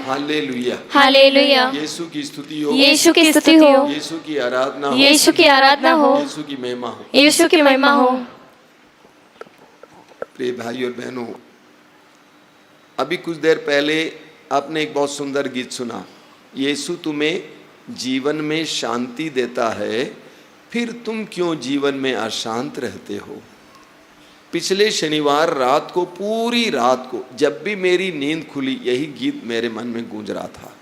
Hallelujah, hallelujah. Yeshu की स्तुति हो, यीशु की स्तुति हो, यीशु की आराधना हो, यीशु की आराधना हो, यीशु की महिमा हो। यीशु की महिमा हो। प्रिय भाई और बहनों, अभी कुछ देर पहले आपने एक बहुत सुंदर गीत सुना। यीशु तुम्हें जीवन में शांति देता है, फिर तुम क्यों जीवन में अशांत रहते हो। पिछले शनिवार रात को, पूरी रात को, जब भी मेरी नींद खुली, यही गीत मेरे मन में गूंज रहा था।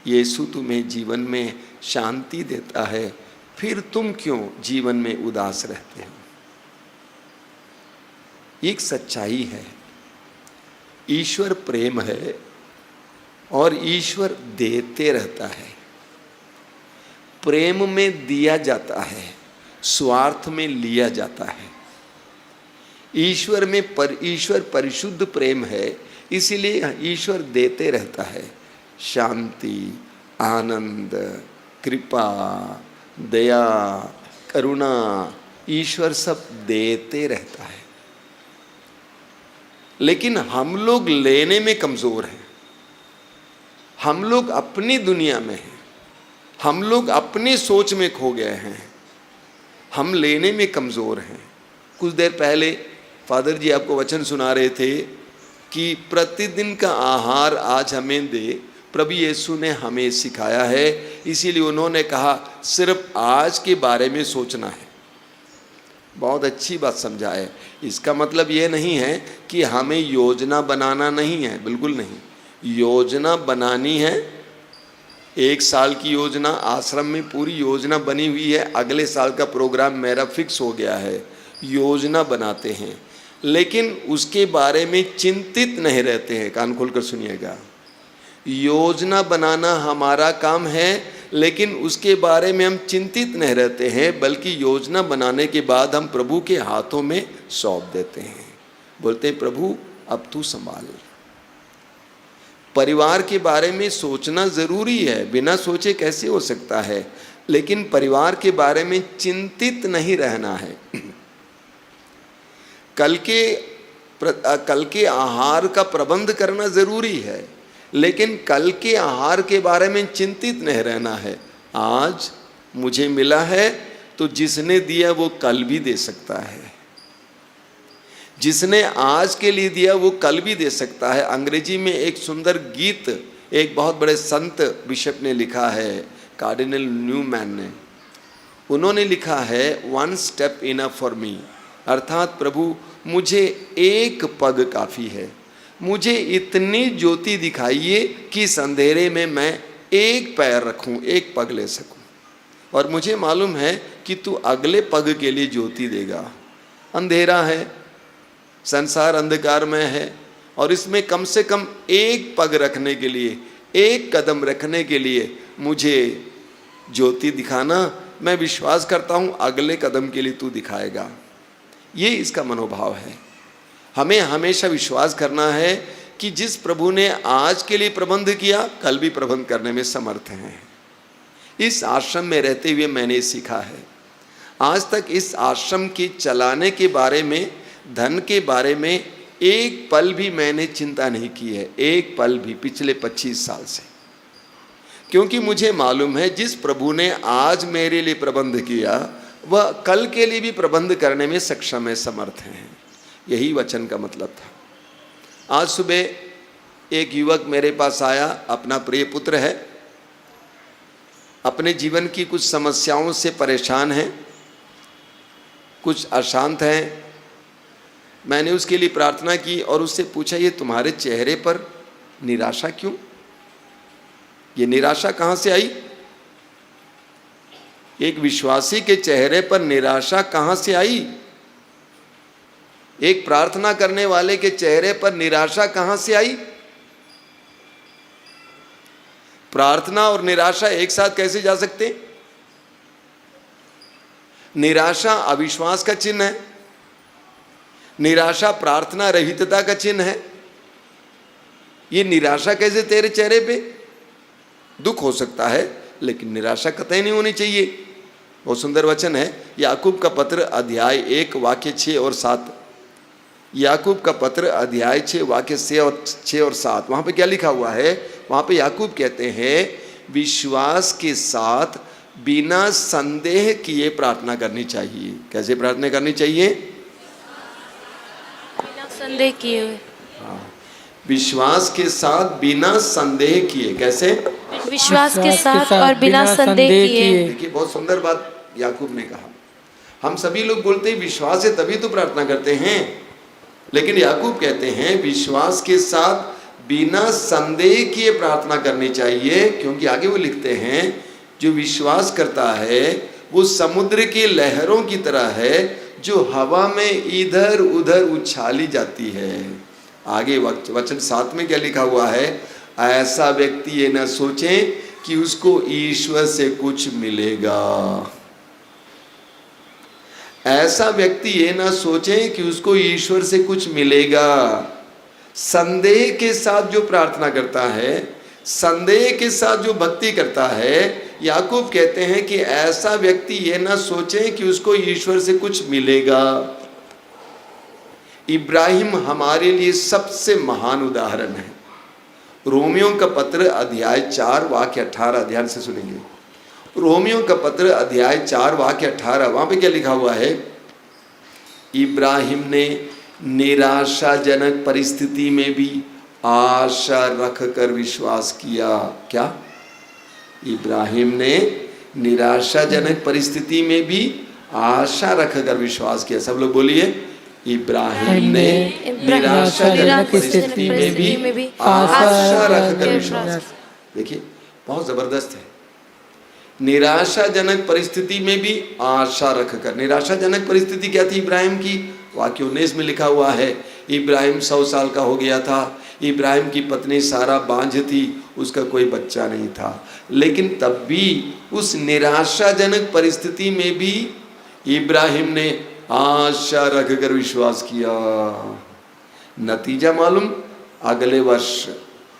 यीशु तुम्हें जीवन में शांति देता है, फिर तुम क्यों जीवन में उदास रहते हो। एक सच्चाई है, ईश्वर प्रेम है और ईश्वर देते रहता है। प्रेम में दिया जाता है, स्वार्थ में लिया जाता है। ईश्वर परिशुद्ध प्रेम है, इसीलिए ईश्वर देते रहता है। शांति, आनंद, कृपा, दया, करुणा, ईश्वर सब देते रहता है। लेकिन हम लोग लेने में कमजोर हैं। हम लोग अपनी दुनिया में हैं, हम लोग अपनी सोच में खो गए हैं, हम लेने में कमजोर हैं। कुछ देर पहले फादर जी आपको वचन सुना रहे थे कि प्रतिदिन का आहार आज हमें दे, प्रभु यीशु ने हमें सिखाया है। इसीलिए उन्होंने कहा सिर्फ आज के बारे में सोचना है। बहुत अच्छी बात समझा है। इसका मतलब ये नहीं है कि हमें योजना बनाना नहीं है, बिल्कुल नहीं। योजना बनानी है, 1 साल की योजना, आश्रम में पूरी योजना बनी हुई है। अगले साल का प्रोग्राम मेरा फिक्स हो गया है। योजना बनाते हैं, लेकिन उसके बारे में चिंतित नहीं रहते हैं। कान खोलकर सुनिएगा, योजना बनाना हमारा काम है, लेकिन उसके बारे में हम चिंतित नहीं रहते हैं, बल्कि योजना बनाने के बाद हम प्रभु के हाथों में सौंप देते हैं। बोलते हैं प्रभु अब तू संभाल। परिवार के बारे में सोचना जरूरी है, बिना सोचे कैसे हो सकता है, लेकिन परिवार के बारे में चिंतित नहीं रहना है। कल के आहार का प्रबंध करना जरूरी है, लेकिन कल के आहार के बारे में चिंतित नहीं रहना है। आज मुझे मिला है तो जिसने दिया वो कल भी दे सकता है। जिसने आज के लिए दिया वो कल भी दे सकता है। अंग्रेजी में एक सुंदर गीत एक बहुत बड़े संत बिशप ने लिखा है, कार्डिनल न्यूमैन ने। उन्होंने लिखा है one step enough for me, अर्थात प्रभु मुझे एक पग काफ़ी है। मुझे इतनी ज्योति दिखाइए कि इस अंधेरे में मैं एक पैर रखूं, एक पग ले सकूं। और मुझे मालूम है कि तू अगले पग के लिए ज्योति देगा। अंधेरा है, संसार अंधकार में है, और इसमें कम से कम एक पग रखने के लिए, एक कदम रखने के लिए मुझे ज्योति दिखाना। मैं विश्वास करता हूँ अगले कदम के लिए तू दिखाएगा। ये इसका मनोभाव है। हमें हमेशा विश्वास करना है कि जिस प्रभु ने आज के लिए प्रबंध किया, कल भी प्रबंध करने में समर्थ हैं। इस आश्रम में रहते हुए मैंने सीखा है। आज तक इस आश्रम के चलाने के बारे में, धन के बारे में एक पल भी मैंने चिंता नहीं की है, एक पल भी, पिछले 25 साल से। क्योंकि मुझे मालूम है जिस प्रभु ने आज मेरे लिए प्रबंध किया, वह कल के लिए भी प्रबंध करने में सक्षम है, समर्थ हैं। यही वचन का मतलब था। आज सुबह एक युवक मेरे पास आया, अपना प्रिय पुत्र है, अपने जीवन की कुछ समस्याओं से परेशान है, कुछ अशांत हैं। मैंने उसके लिए प्रार्थना की और उससे पूछा, ये तुम्हारे चेहरे पर निराशा क्यों? ये निराशा कहाँ से आई? एक विश्वासी के चेहरे पर निराशा कहाँ से आई? एक प्रार्थना करने वाले के चेहरे पर निराशा कहाँ से आई? प्रार्थना और निराशा एक साथ कैसे जा सकते? निराशा अविश्वास का चिन्ह है, निराशा प्रार्थना रहितता का चिन्ह है। ये निराशा कैसे तेरे चेहरे पे? दुख हो सकता है, लेकिन निराशा कतई नहीं होनी चाहिए। बहुत सुंदर वचन है, याकूब का पत्र अध्याय 1 वाक्य 6 और 7। याकूब का पत्र अध्याय 6 वाक्य 6 और 7। वहाँ पे क्या लिखा हुआ है? वहां पे याकूब कहते हैं विश्वास के साथ बिना संदेह किए प्रार्थना करनी चाहिए। कैसे प्रार्थना करनी चाहिए? बिना संदेह किए हुए। विश्वास के साथ बिना संदेह किए। कैसे? विश्वास के साथ और बिना संदेह किए। देखिए बहुत सुंदर बात याकूब ने कहा। हम सभी लोग बोलते हैं विश्वास है तभी तो प्रार्थना करते हैं, लेकिन याकूब कहते हैं विश्वास के साथ बिना संदेह किए प्रार्थना करनी चाहिए, क्योंकि आगे वो लिखते हैं जो विश्वास करता है वो समुद्र की लहरों की तरह है जो हवा में इधर उधर उछाली जाती है। आगे वचन 7 में क्या लिखा हुआ है? ऐसा व्यक्ति ये न सोचे कि उसको ईश्वर से कुछ मिलेगा। ऐसा व्यक्ति ये ना सोचे कि उसको ईश्वर से कुछ मिलेगा। संदेह के साथ जो प्रार्थना करता है, संदेह के साथ जो भक्ति करता है, याकूब कहते हैं कि ऐसा व्यक्ति ये ना सोचे कि उसको ईश्वर से कुछ मिलेगा। इब्राहिम हमारे लिए सबसे महान उदाहरण है। रोमियो का पत्र अध्याय 4 वाक्य 18, ध्यान से सुनेंगे। रोमियो का पत्र अध्याय 4 वाक्य 18, वहां पे क्या लिखा हुआ है? इब्राहिम ने निराशाजनक परिस्थिति में भी आशा रखकर विश्वास किया। क्या? इब्राहिम ने निराशाजनक परिस्थिति में भी आशा रखकर विश्वास किया। सब लोग बोलिए, इब्राहिम ने निराशाजनक परिस्थिति में भी आशा रखकर विश्वास। देखिए बहुत जबरदस्त है। निराशाजनक परिस्थिति में भी आशा रखकर। निराशाजनक परिस्थिति क्या थी इब्राहिम की? वाक्य 19 में लिखा हुआ है इब्राहिम 100 साल का हो गया था। इब्राहिम की पत्नी सारा बांझ थी, उसका कोई बच्चा नहीं था, लेकिन तब भी उस निराशाजनक परिस्थिति में भी इब्राहिम ने आशा रखकर विश्वास किया। नतीजा मालूम? अगले वर्ष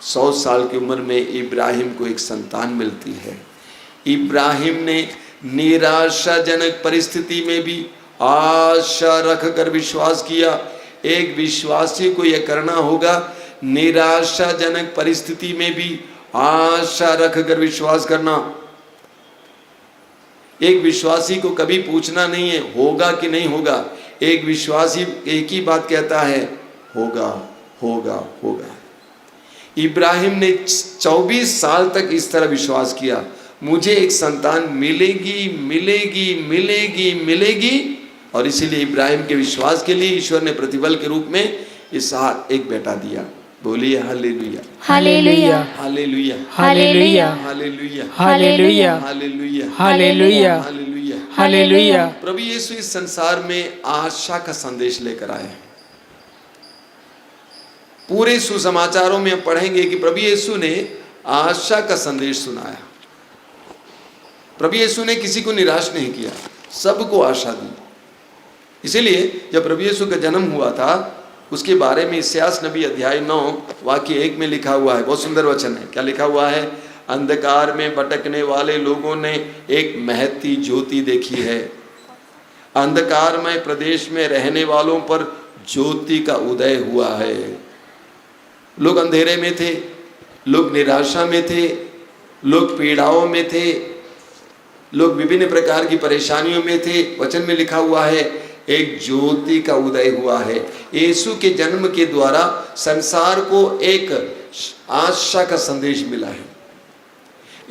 100 साल की उम्र में इब्राहिम को एक संतान मिलती है। इब्राहिम ने निराशाजनक परिस्थिति में भी आशा रखकर विश्वास किया। एक विश्वासी को यह करना होगा, निराशाजनक परिस्थिति में भी आशा रखकर विश्वास करना। एक विश्वासी को कभी पूछना नहीं है होगा कि नहीं होगा। एक विश्वासी एक ही बात कहता है, होगा होगा होगा। इब्राहिम ने 24 साल तक इस तरह विश्वास किया, मुझे एक संतान मिलेगी मिलेगी मिलेगी मिलेगी। और इसीलिए इब्राहिम के विश्वास के लिए ईश्वर ने प्रतिफल के रूप में इसहाक एक बेटा दिया। बोलिए hallelujah hallelujah hallelujah hallelujah hallelujah hallelujah hallelujah hallelujah hallelujah. Hallelujah. प्रभु यीशु इस संसार में आशा का संदेश लेकर आए हैं। पूरे सुसमाचारों में हम पढ़ेंगे कि प्रभु यीशु ने आशा का संदेश सुनाया। प्रभु यीशु ने किसी को निराश नहीं किया, सबको आशा दी। इसीलिए जब प्रभु यीशु का जन्म हुआ था उसके बारे में इस्यास नबी अध्याय 9 वाक्य 1 में लिखा हुआ है। बहुत सुंदर वचन है। क्या लिखा हुआ है? अंधकार में भटकने वाले लोगों ने एक महती ज्योति देखी है। अंधकारमय प्रदेश में रहने वालों पर ज्योति का उदय हुआ है। लोग अंधेरे में थे, लोग निराशा में थे, लोग पीड़ाओं में थे, लोग विभिन्न प्रकार की परेशानियों में थे। वचन में लिखा हुआ है एक ज्योति का उदय हुआ है। यीशु के जन्म के द्वारा संसार को एक आशा का संदेश मिला है।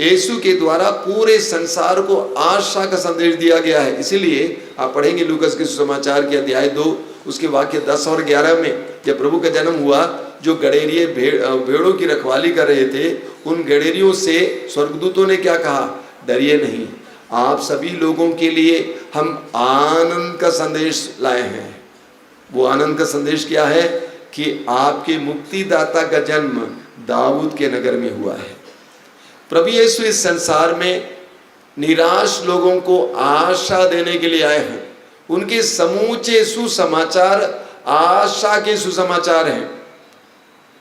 यीशु के द्वारा पूरे संसार को आशा का संदेश दिया गया है। इसीलिए आप पढ़ेंगे लूकास के सुसमाचार के अध्याय 2 उसके वाक्य 10 और 11 में, जब प्रभु का जन्म हुआ, जो गडेरिये भेड़ों की रखवाली कर रहे थे, उन गडेरियों से स्वर्गदूतों ने क्या कहा? डरिए नहीं, आप सभी लोगों के लिए हम आनंद का संदेश लाए हैं। वो आनंद का संदेश क्या है? कि आपके मुक्तिदाता का जन्म दाऊद के नगर में हुआ है। प्रभु यीशु इस संसार में निराश लोगों को आशा देने के लिए आए हैं। उनके समूचे सुसमाचार आशा के सुसमाचार हैं।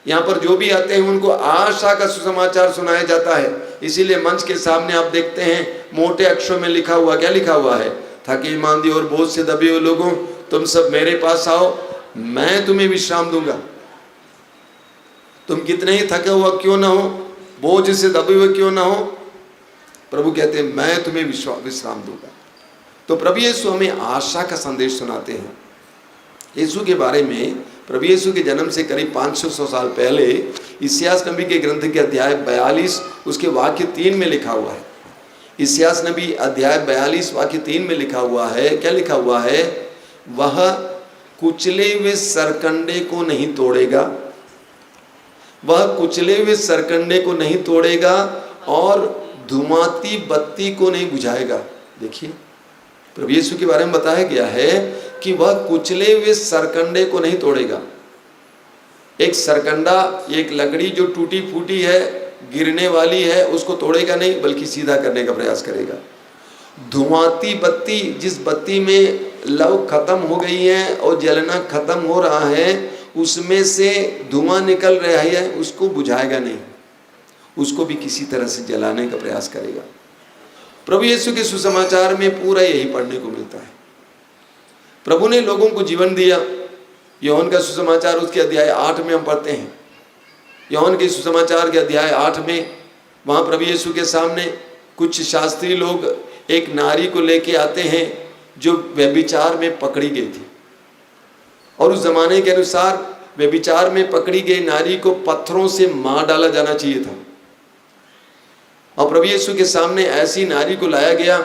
यहाँ पर जो भी आते हैं उनको आशा का सुसमाचार सुनाया जाता है। इसीलिए मंच के सामने आप देखते हैं मोटे अक्षरों में लिखा हुआ, क्या लिखा हुआ है? थके मांदी और बोझ से दबे हुए लोगों, तुम सब मेरे पास आओ, मैं तुम्हें विश्राम दूंगा। तुम कितने ही थके हुआ क्यों ना हो, बोझ से दबे हुए क्यों ना हो, प्रभु कहते हैं मैं तुम्हें विश्राम दूंगा। तो प्रभु यीशु हमें आशा का संदेश सुनाते हैं। यीशु के बारे में प्रभु यीशु के जन्म से करीब 500 साल पहले इस्यास नबी के ग्रंथ के अध्याय 42 उसके वाक्य 3 में लिखा हुआ है। इस्यास नबी अध्याय 42 वाक्य 3 में लिखा हुआ है, क्या लिखा हुआ है, वह कुचले हुए सरकंडे को नहीं तोड़ेगा, वह कुचले हुए सरकंडे को नहीं तोड़ेगा और धुमाती बत्ती को नहीं बुझाएगा। देखिए प्रभु यीशु के बारे में बताया गया है कि वह कुचले हुए सरकंडे को नहीं तोड़ेगा। एक सरकंडा, एक लकड़ी जो टूटी फूटी है, गिरने वाली है, उसको तोड़ेगा नहीं बल्कि सीधा करने का प्रयास करेगा। धुआंती बत्ती, जिस बत्ती में लौ खत्म हो गई है और जलना खत्म हो रहा है, उसमें से धुआं निकल रहा है, उसको बुझाएगा नहीं, उसको भी किसी तरह से जलाने का प्रयास करेगा। प्रभु यीशु के सुसमाचार में पूरा यही पढ़ने को मिलता है। प्रभु ने लोगों को जीवन दिया। यूहन्ना का सुसमाचार उसके अध्याय 8 में हम पढ़ते हैं। यूहन्ना के सुसमाचार के अध्याय 8 में वहाँ प्रभु यीशु के सामने कुछ शास्त्री लोग एक नारी को लेके आते हैं जो व्यभिचार में पकड़ी गई थी, और उस जमाने के अनुसार व्यभिचार में पकड़ी गई नारी को पत्थरों से मार डाला जाना चाहिए था। और प्रभु यीशु के सामने ऐसी नारी को लाया गया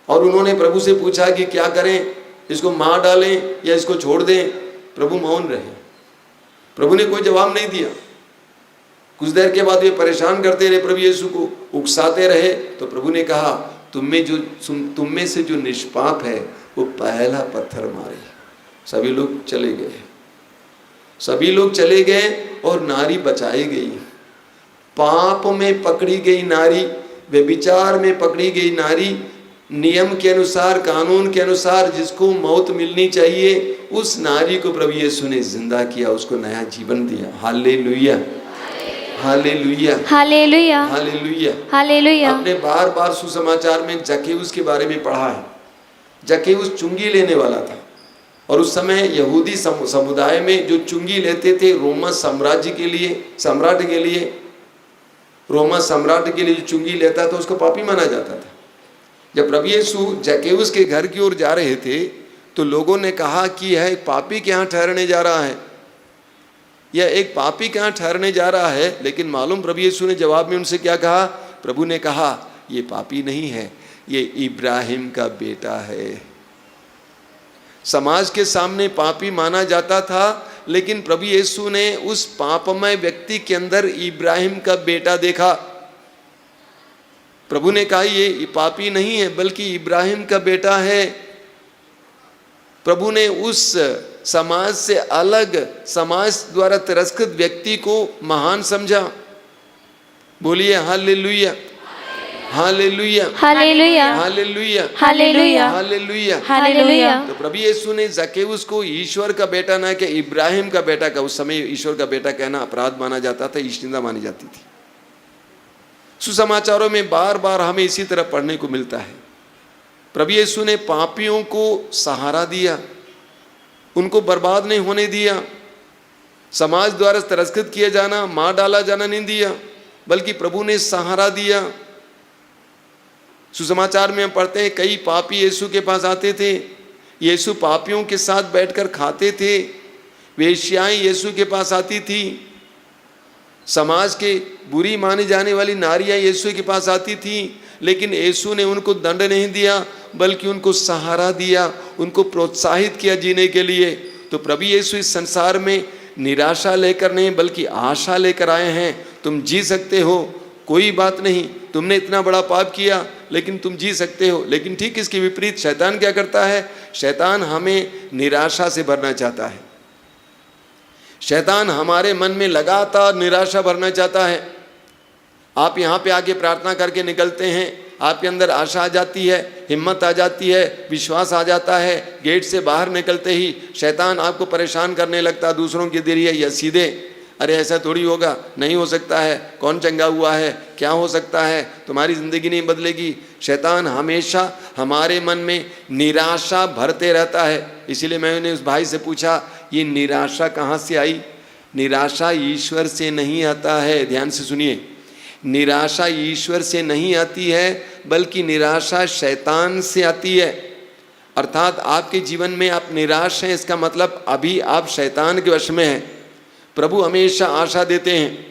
और उन्होंने प्रभु से पूछा कि क्या करें, इसको मार डालें या इसको छोड़ दें। प्रभु मौन रहे, प्रभु ने कोई जवाब नहीं दिया। कुछ देर के बाद वे परेशान करते रहे, प्रभु यीशु को उकसाते रहे। तो प्रभु ने कहा, तुम में से जो निष्पाप है वो पहला पत्थर मारे। सभी लोग चले गए, सभी लोग चले गए और नारी बचाई गई। पाप में पकड़ी गई नारी, व्यभिचार में पकड़ी गई नारी, नियम के अनुसार, कानून के अनुसार जिसको मौत मिलनी चाहिए, उस नारी को प्रभु यीशु ने जिंदा किया, उसको नया जीवन दिया। Hallelujah, hallelujah, hallelujah, hallelujah, hallelujah. आपने बार बार सुसमाचार में जक्केउस के बारे में पढ़ा है। जक्केउस चुंगी लेने वाला था, और उस समय यहूदी समुदाय में जो चुंगी लेते थे रोमा साम्राज्य के लिए, सम्राट के लिए, रोमा सम्राट के लिए जो चुंगी लेता था उसको पापी माना जाता था। जब प्रभु यीशु जक्केउस के घर की ओर जा रहे थे तो लोगों ने कहा कि यह एक पापी के यहाँ ठहरने जा रहा है, यह एक पापी के यहाँ ठहरने जा रहा है। लेकिन मालूम प्रभु यीशु ने जवाब में उनसे क्या कहा? प्रभु ने कहा, ये पापी नहीं है, ये इब्राहिम का बेटा है। समाज के सामने पापी माना जाता था, लेकिन प्रभु यीशु ने उस पापमय व्यक्ति के अंदर इब्राहिम का बेटा देखा। प्रभु ने कहा, ये पापी नहीं है बल्कि इब्राहिम का बेटा है। प्रभु ने उस समाज से अलग, समाज द्वारा तिरस्कृत व्यक्ति को महान समझा। बोलिए hallelujah, hallelujah, hallelujah, hallelujah, hallelujah, hallelujah, hallelujah. तो प्रभु यीशु ने जक्केउस को ईश्वर का बेटा ना कि इब्राहिम का बेटा का, उस समय ईश्वर का बेटा कहना अपराध माना जाता था, ईशनिंदा मानी जाती थी। सुसमाचारों में बार बार हमें इसी तरह पढ़ने को मिलता है। प्रभु यीशु ने पापियों को सहारा दिया, उनको बर्बाद नहीं होने दिया, समाज द्वारा तिरस्कृत किया जाना, मार डाला जाना नहीं दिया, बल्कि प्रभु ने सहारा दिया। सुसमाचार में हम पढ़ते हैं कई पापी यीशु के पास आते थे, यीशु पापियों के साथ बैठकर खाते थे। वेश्याएं यीशु के पास आती थी, समाज के बुरी मानी जाने वाली नारियां यीशु के पास आती थी, लेकिन यीशु ने उनको दंड नहीं दिया बल्कि उनको सहारा दिया, उनको प्रोत्साहित किया जीने के लिए। तो प्रभु यीशु इस संसार में निराशा लेकर नहीं बल्कि आशा लेकर आए हैं। तुम जी सकते हो, कोई बात नहीं, तुमने इतना बड़ा पाप किया लेकिन तुम जी सकते हो। लेकिन ठीक इसके विपरीत शैतान क्या करता है? शैतान हमें निराशा से भरना चाहता है। शैतान हमारे मन में लगातार निराशा भरना चाहता है। आप यहाँ पे आके प्रार्थना करके निकलते हैं, आपके अंदर आशा आ जाती है, हिम्मत आ जाती है, विश्वास आ जाता है। गेट से बाहर निकलते ही शैतान आपको परेशान करने लगता, दूसरों के जरिए या सीधे, अरे ऐसा थोड़ी होगा, नहीं हो सकता है, कौन चंगा हुआ है, क्या हो सकता है, तुम्हारी ज़िंदगी नहीं बदलेगी। शैतान हमेशा हमारे मन में निराशा भरते रहता है। इसीलिए मैंने उस भाई से पूछा, ये निराशा कहाँ से आई? निराशा ईश्वर से नहीं आता है, ध्यान से सुनिए, निराशा ईश्वर से नहीं आती है बल्कि निराशा शैतान से आती है। अर्थात आपके जीवन में आप निराश हैं, इसका मतलब अभी आप शैतान के वश में हैं। प्रभु हमेशा आशा देते हैं,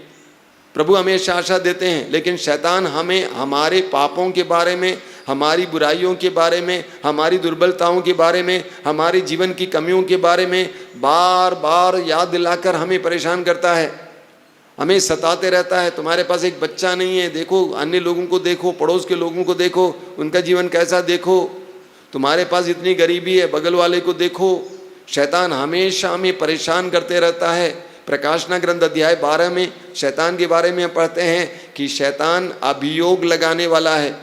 प्रभु हमेशा आशा देते हैं, लेकिन शैतान हमें हमारे पापों के बारे में, हमारी बुराइयों के बारे में, हमारी दुर्बलताओं के बारे में, हमारे जीवन की कमियों के बारे में बार बार याद दिलाकर हमें परेशान करता है, हमें सताते रहता है। तुम्हारे पास एक बच्चा नहीं है, देखो अन्य लोगों को देखो, पड़ोस के लोगों को देखो, उनका जीवन कैसा देखो, तुम्हारे पास इतनी गरीबी है, बगल वाले को देखो। शैतान हमेशा हमें परेशान करते रहता है। प्रकाशना ग्रंथ अध्याय 12 में शैतान के बारे में पढ़ते हैं कि शैतान अभियोग लगाने वाला है,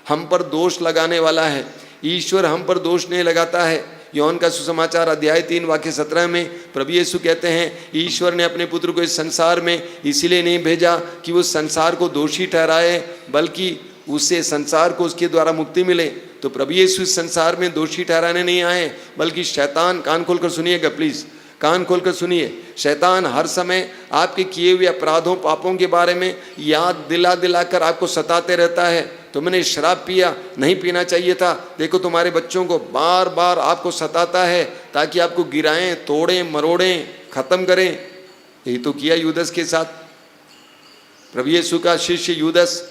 हम पर दोष लगाने वाला है। ईश्वर हम पर दोष नहीं लगाता है। योहन का सुसमाचार अध्याय 3 वाक्य 17 में प्रभु यीशु कहते हैं, ईश्वर ने अपने पुत्र को इस संसार में इसीलिए नहीं भेजा कि वो संसार को दोषी ठहराए, बल्कि उससे संसार को उसके द्वारा मुक्ति मिले। तो प्रभु यीशु इस संसार में दोषी ठहराने नहीं आए, बल्कि शैतान, कान खोलकर सुनिएगा प्लीज़, कान खोलकर सुनिए, शैतान हर समय आपके किए हुए अपराधों पापों के बारे में याद दिला दिलाकर आपको सताते रहता है। तुमने शराब पिया, नहीं पीना चाहिए था, देखो तुम्हारे बच्चों को, बार बार आपको सताता है ताकि आपको गिराएं, तोड़ें, मरोड़ें, ख़त्म करें। यही तो किया यूदस के साथ। प्रभु यीशु का शिष्य यूदस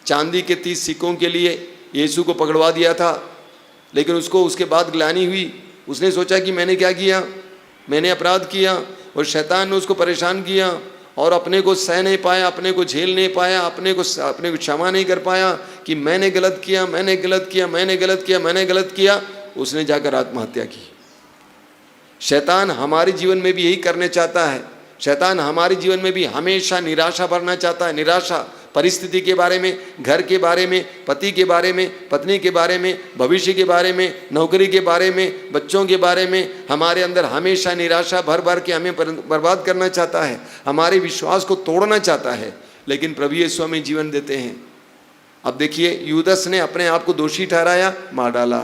चांदी के 30 सिक्कों के लिए यीशु को पकड़वा दिया था, लेकिन उसको उसके बाद ग्लानि हुई। उसने सोचा कि मैंने क्या किया, मैंने अपराध किया, और शैतान ने उसको परेशान किया और अपने को सह नहीं पाया, अपने को झेल नहीं पाया, अपने को क्षमा नहीं कर पाया कि मैंने गलत किया, मैंने गलत किया, मैंने गलत किया, मैंने गलत किया। उसने जाकर आत्महत्या की। शैतान हमारे जीवन में भी यही करने चाहता है। शैतान हमारे जीवन में भी हमेशा निराशा भरना चाहता है। निराशा परिस्थिति के बारे में, घर के बारे में, पति के बारे में, पत्नी के बारे में, भविष्य के बारे में, नौकरी के बारे में, बच्चों के बारे में, हमारे अंदर हमेशा निराशा भर भर के हमें बर्बाद करना चाहता है, हमारे विश्वास को तोड़ना चाहता है। लेकिन प्रभु यीशु हमें जीवन देते हैं। अब देखिए, यूदस ने अपने आप को दोषी ठहराया, मार डाला।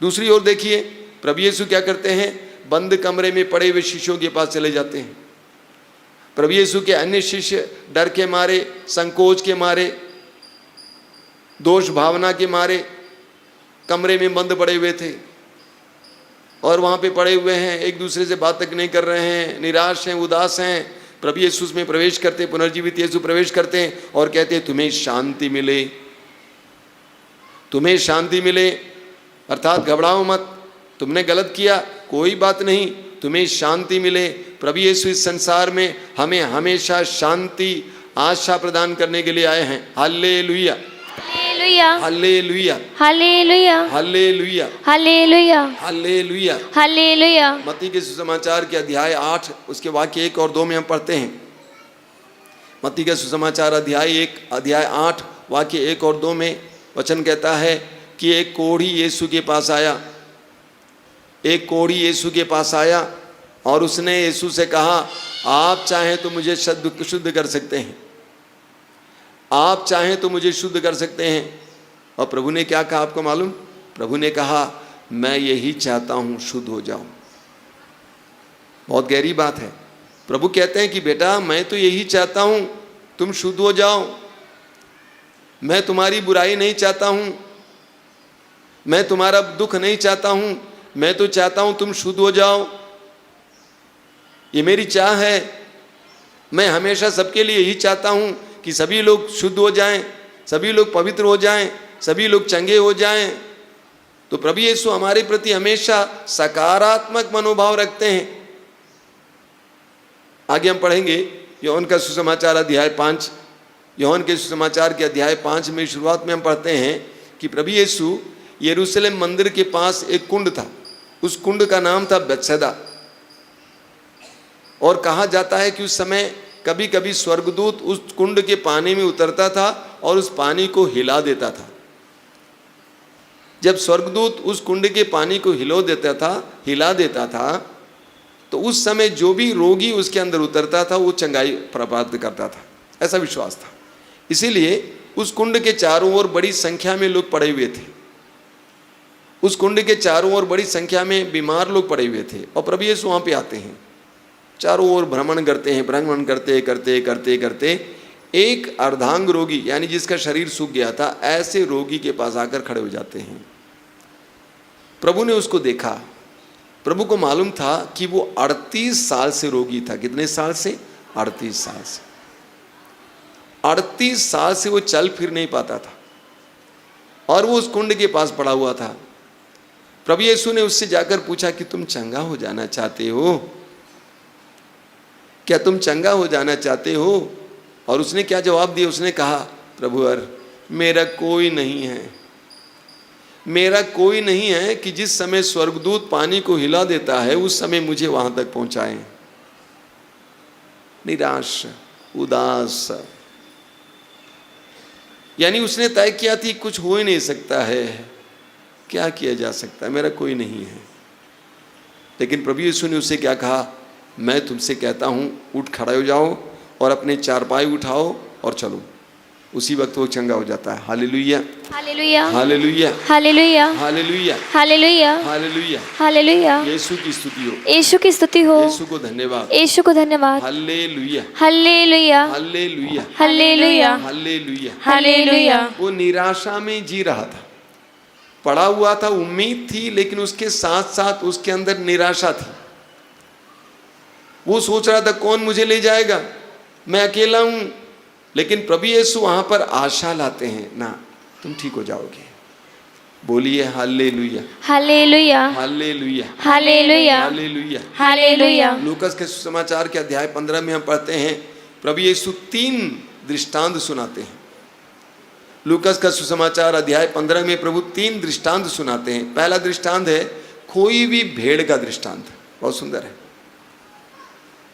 दूसरी ओर देखिए, प्रभु यीशु क्या करते हैं, बंद कमरे में पड़े हुए शिष्यों के पास चले जाते हैं। प्रभु यीशु के अन्य शिष्य डर के मारे, संकोच के मारे, दोष भावना के मारे कमरे में बंद पड़े हुए थे, और वहाँ पे पड़े हुए हैं, एक दूसरे से बात तक नहीं कर रहे हैं, निराश हैं, उदास हैं। प्रभु यीशु में प्रवेश करते, पुनर्जीवित यीशु प्रवेश करते हैं और कहते हैं, तुम्हें शांति मिले, तुम्हें शांति मिले। अर्थात घबराओ मत, तुमने गलत किया, कोई बात नहीं, तुम्हें शांति मिले। प्रभु यीशु इस संसार में हमें हमेशा शांति, आशा प्रदान करने के लिए आए हैं। Hallelujah, hallelujah, hallelujah, hallelujah, hallelujah, hallelujah, hallelujah. Hallelujah. मत्ती के सुसमाचार के अध्याय 8 उसके वाक्य 1 और 2 में हम पढ़ते हैं। मत्ती के सुसमाचार अध्याय 8 वाक्य 1 और 2 में वचन कहता है कि एक कोढ़ी यीशु के पास आया, एक कोढ़ी यीशु के पास आया और उसने यीशु से कहा, आप चाहें तो मुझे शुद्ध कर सकते हैं, आप चाहें तो मुझे शुद्ध कर सकते हैं। और प्रभु ने क्या कहा आपको मालूम? प्रभु ने कहा, मैं यही चाहता हूँ, शुद्ध हो जाओ। बहुत गहरी बात है। प्रभु कहते हैं कि बेटा, मैं तो यही चाहता हूँ, तुम शुद्ध हो जाओ। मैं तुम्हारी बुराई नहीं चाहता हूँ, मैं तुम्हारा दुख नहीं चाहता हूँ, मैं तो चाहता हूँ तुम शुद्ध हो जाओ। ये मेरी चाह है। मैं हमेशा सबके लिए यही चाहता हूँ कि सभी लोग शुद्ध हो जाएं, सभी लोग पवित्र हो जाएं, सभी लोग चंगे हो जाएं। तो प्रभु यीशु हमारे प्रति हमेशा सकारात्मक मनोभाव रखते हैं। आगे हम पढ़ेंगे योहन का सुसमाचार अध्याय 5। योहन के सुसमाचार के अध्याय 5 में शुरुआत में हम पढ़ते हैं कि प्रभु यीशु यरूशलेम मंदिर के पास एक कुंड था, उस कुंड का नाम था बेतसैदा। और कहा जाता है कि उस समय कभी कभी स्वर्गदूत उस कुंड के पानी में उतरता था और उस पानी को हिला देता था। जब स्वर्गदूत उस कुंड के पानी को हिला देता था, तो उस समय जो भी रोगी उसके अंदर उतरता था वो चंगाई प्राप्त करता था, ऐसा विश्वास था। इसीलिए उस कुंड के चारों ओर बड़ी संख्या में लोग पड़े हुए थे। उस कुंड के चारों ओर बड़ी संख्या में बीमार लोग पड़े हुए थे और प्रभु यीशु वहाँ पे आते हैं चारों ओर भ्रमण करते करते करते करते एक अर्धांग रोगी यानी जिसका शरीर सूख गया था, ऐसे रोगी के पास आकर खड़े हो जाते हैं। प्रभु ने उसको देखा। प्रभु को मालूम था कि वो 38 साल से रोगी था। कितने साल से? 38 साल से। 38 साल से वो चल फिर नहीं पाता था और वो उस कुंड के पास पड़ा हुआ था। प्रभु यीशु ने उससे जाकर पूछा कि तुम चंगा हो जाना चाहते हो? क्या तुम चंगा हो जाना चाहते हो? और उसने क्या जवाब दिया? उसने कहा, प्रभु मेरा कोई नहीं है, मेरा कोई नहीं है कि जिस समय स्वर्गदूत पानी को हिला देता है उस समय मुझे वहां तक पहुंचाए। निराश, उदास, यानी उसने तय किया थी कुछ हो ही नहीं सकता है, क्या किया जा सकता है, मेरा कोई नहीं है। लेकिन प्रभु यीशु ने उसे क्या कहा? मैं तुमसे कहता हूं, उठ खड़े हो जाओ और अपने चारपाई उठाओ और चलो। उसी वक्त वो चंगा हो जाता है। Hallelujah, hallelujah, hallelujah, hallelujah, hallelujah, hallelujah, hallelujah. Hallelujah. Yeshu की स्तुति हो, यीशु की स्तुति हो, यीशु को धन्यवाद, यीशु को धन्यवाद। Hallelujah, hallelujah, hallelujah, hallelujah, hallelujah. Hallelujah. वो निराशा में जी रहा था, पड़ा हुआ था। उम्मीद थी लेकिन उसके साथ साथ उसके अंदर निराशा थी। वो सोच रहा था कौन मुझे ले जाएगा, मैं अकेला हूं। लेकिन प्रभु यीशु वहां पर आशा लाते हैं, ना तुम ठीक हो जाओगे। बोलिए hallelujah, hallelujah, hallelujah, hallelujah, hallelujah, hallelujah. Lucas के सुसमाचार के अध्याय 15 में हम पढ़ते हैं प्रभु यीशु 3 दृष्टांत सुनाते हैं। लूकास का सुसमाचार अध्याय 15 में प्रभु 3 दृष्टांत सुनाते हैं। पहला दृष्टांत है खोई हुई भेड़ का दृष्टांत, बहुत सुंदर है।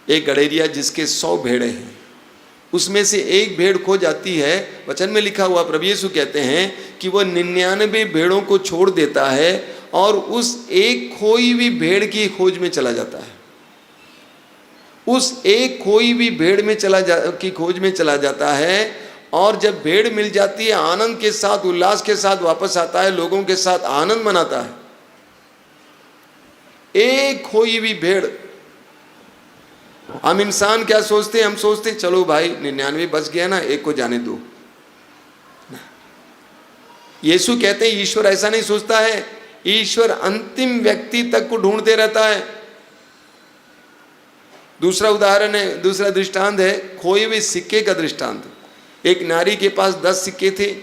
एक गड़ेरिया जिसके 100 भेड़ें हैं, उसमें से एक भेड़ खो जाती है। वचन में लिखा हुआ प्रभु यीशु कहते हैं कि वह 99 भेड़ों को छोड़ देता है और उस एक खोई हुई भेड़ की खोज में चला जाता है। उस एक खोई हुई भेड़ में खोज में चला जाता है और जब भेड़ मिल जाती है आनंद के साथ, उल्लास के साथ वापस आता है, लोगों के साथ आनंद मनाता है। एक खोई हुई भेड़। हम इंसान क्या सोचते हैं? हम सोचते हैं चलो भाई 99 बच गया ना, एक को जाने दो। यीशु कहते हैं ईश्वर ऐसा नहीं सोचता है। ईश्वर अंतिम व्यक्ति तक को ढूंढते रहता है। दूसरा उदाहरण है, दूसरा दृष्टांत है खोए हुए सिक्के का दृष्टांत। एक नारी के पास 10 सिक्के थे,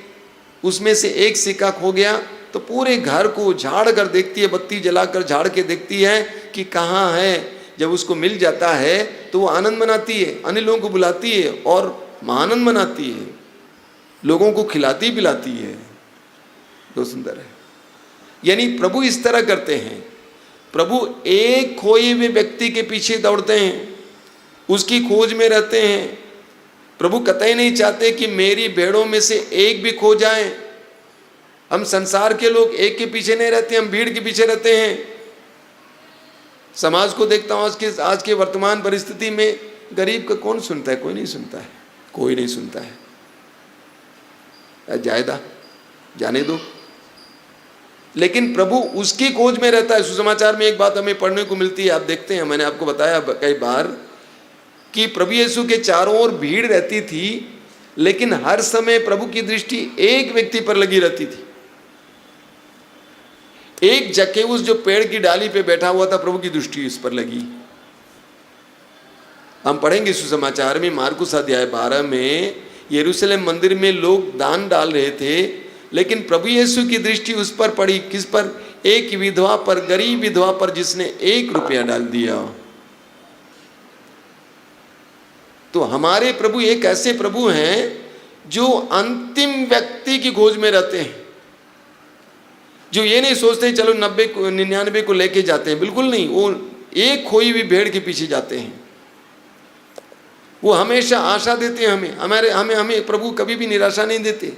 उसमें से एक सिक्का खो गया तो पूरे घर को झाड़ कर देखती है, बत्ती जलाकर झाड़ के देखती है कि कहाँ है। जब उसको मिल जाता है तो वो आनंद मनाती है, अन्य लोगों को बुलाती है और आनंद मनाती है, लोगों को खिलाती पिलाती है। तो सुंदर है। यानी प्रभु इस तरह करते हैं। प्रभु एक खोए हुए व्यक्ति के पीछे दौड़ते हैं, उसकी खोज में रहते हैं। प्रभु कतई नहीं चाहते कि मेरी भेड़ों में से एक भी खो जाए। हम संसार के लोग एक के पीछे नहीं रहते, हम भीड़ के पीछे रहते हैं। समाज को देखता हूँ आज के वर्तमान परिस्थिति में गरीब का कौन सुनता है? कोई नहीं सुनता है, कोई नहीं सुनता है। जायदा जाने दो। लेकिन प्रभु उसकी खोज में रहता है। सुसमाचार में एक बात हमें पढ़ने को मिलती है, आप देखते हैं, मैंने आपको बताया कई बार कि प्रभु यीशु के चारों ओर भीड़ रहती थी, लेकिन हर समय प्रभु की दृष्टि एक व्यक्ति पर लगी रहती थी। एक जक्केउस जो पेड़ की डाली पे बैठा हुआ था, प्रभु की दृष्टि इस पर लगी। हम पढ़ेंगे सुसमाचार में मार्कुस अध्याय 12 में यरूशलेम मंदिर में लोग दान डाल रहे थे, लेकिन प्रभु यीशु की दृष्टि उस पर पड़ी। किस पर? एक विधवा पर, गरीब विधवा पर, जिसने 1 रुपया डाल दिया। तो हमारे प्रभु एक ऐसे प्रभु हैं जो अंतिम व्यक्ति की खोज में रहते हैं, जो ये नहीं सोचते चलो 99 को लेके जाते हैं। बिल्कुल नहीं, वो एक खोई हुई भेड़ के पीछे जाते हैं। वो हमेशा आशा देते हैं हमें प्रभु कभी भी निराशा नहीं देते।